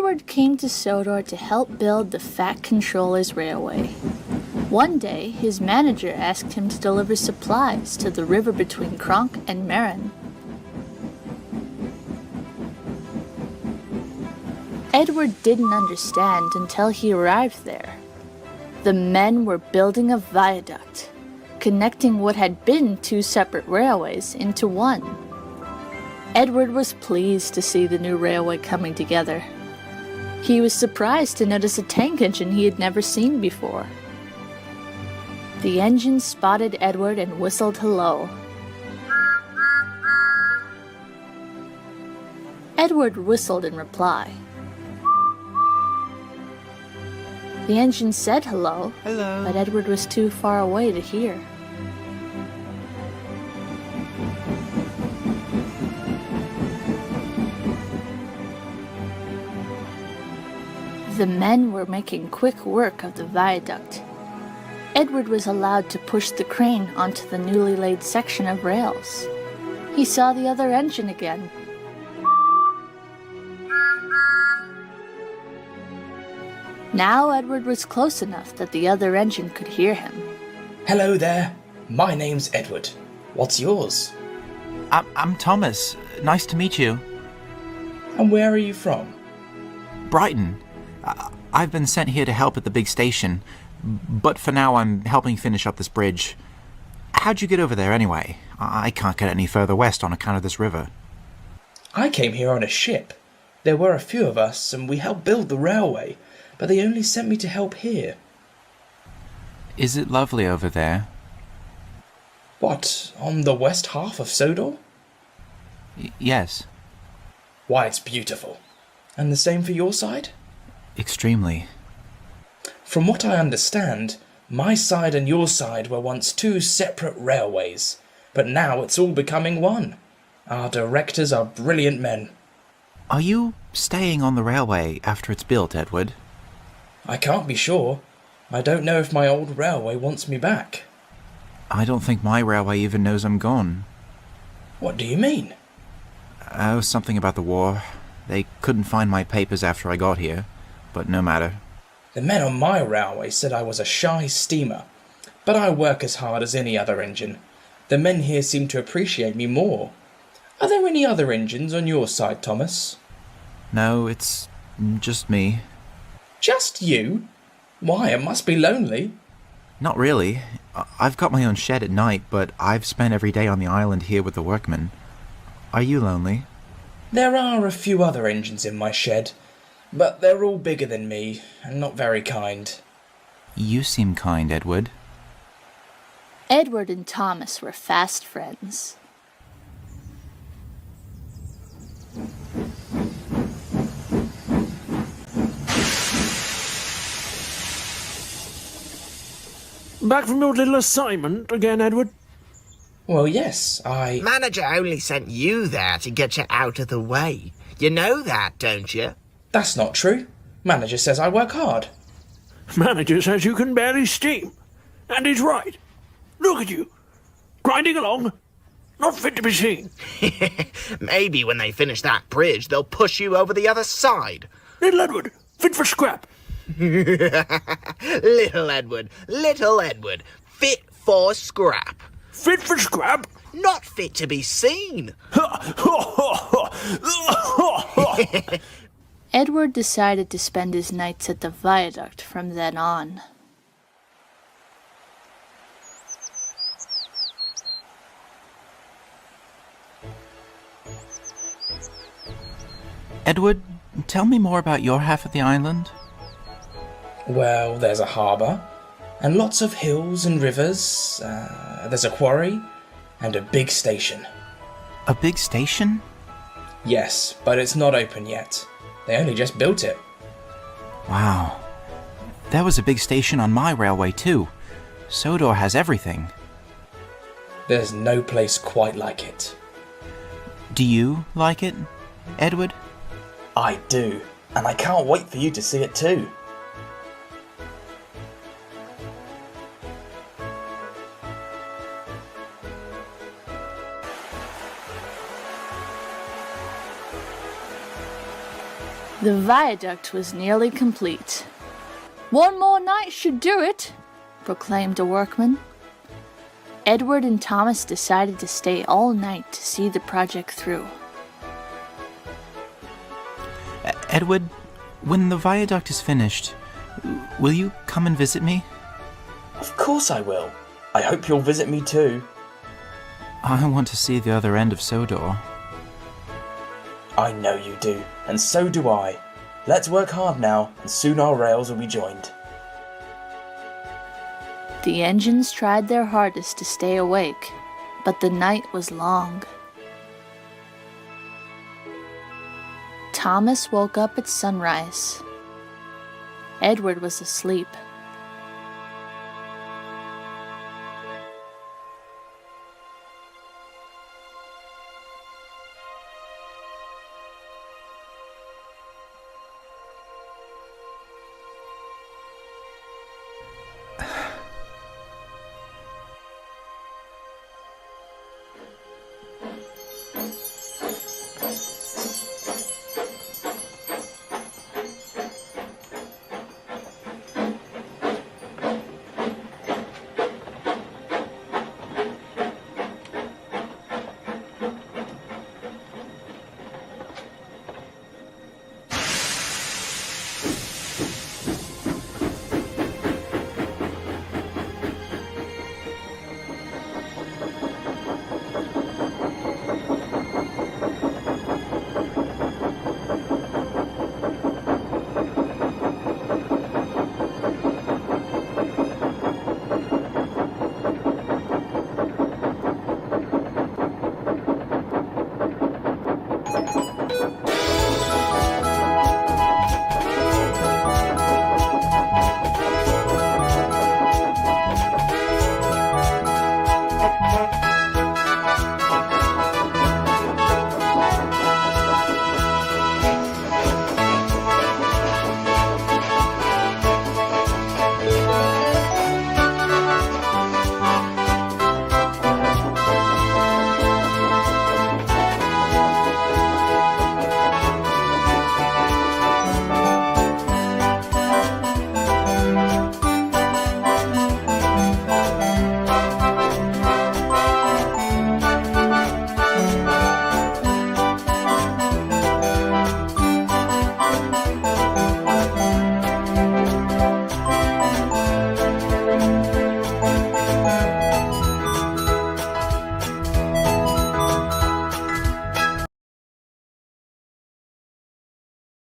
Edward came to Sodor to help build the Fat Controller's Railway. One day, his manager asked him to deliver supplies to the river between Kronk and Marin. Edward didn't understand until he arrived there. The men were building a viaduct, connecting what had been two separate railways into one. Edward was pleased to see the new railway coming together. He was surprised to notice a tank engine he had never seen before. The engine spotted Edward and whistled hello. Edward whistled in reply. The engine said hello, but Edward was too far away to hear. The men were making quick work of the viaduct. Edward was allowed to push the crane onto the newly laid section of rails. He saw the other engine again. Now Edward was close enough that the other engine could hear him. Hello there. My name's Edward. What's yours? I'm Thomas. Nice to meet you. And where are you from? Brighton. I've been sent here to help at the big station, but for now I'm helping finish up this bridge. How'd you get over there anyway? I can't get any further west on account of this river. I came here on a ship. There were a few of us and we helped build the railway, but they only sent me to help here. Is it lovely over there? What, on the west half of Sodor? Yes. Why, it's beautiful. And the same for your side? Extremely. From what I understand, my side and your side were once two separate railways, but now it's all becoming one. Our directors are brilliant men. Are you staying on the railway after it's built, Edward? I can't be sure. I don't know if my old railway wants me back. I don't think my railway even knows I'm gone. What do you mean? Oh, something about the war. They couldn't find my papers after I got here, but no matter. The men on my railway said I was a shy steamer, but I work as hard as any other engine. The men here seem to appreciate me more. Are there any other engines on your side, Thomas? No, it's just me. Just you? Why, it must be lonely. Not really. I've got my own shed at night, but I've spent every day on the island here with the workmen. Are you lonely? There are a few other engines in my shed, but they're all bigger than me and not very kind. You seem kind, Edward. Edward and Thomas were fast friends. Back from your little assignment again, Edward? Well, yes, Manager only sent you there to get you out of the way. You know that, don't you? That's not true. Manager says I work hard. Manager says you can barely steam. And he's right. Look at you. Grinding along. Not fit to be seen. Maybe when they finish that bridge, they'll push you over the other side. Little Edward, fit for scrap. Little Edward, fit for scrap. Fit for scrap? Not fit to be seen. Edward decided to spend his nights at the viaduct from then on. Edward, tell me more about your half of the island. Well, there's a harbour, and lots of hills and rivers. There's a quarry, and a big station. A big station? Yes, but it's not open yet. They only just built it. Wow. There was a big station on my railway too. Sodor has everything. There's no place quite like it. Do you like it, Edward? I do, and I can't wait for you to see it too. The viaduct was nearly complete. "One more night should do it," proclaimed a workman. Edward and Thomas decided to stay all night to see the project through. Edward, when the viaduct is finished, will you come and visit me? Of course I will. I hope you'll visit me too. I want to see the other end of Sodor. I know you do, and so do I. Let's work hard now, and soon our rails will be joined. The engines tried their hardest to stay awake, but the night was long. Thomas woke up at sunrise. Edward was asleep.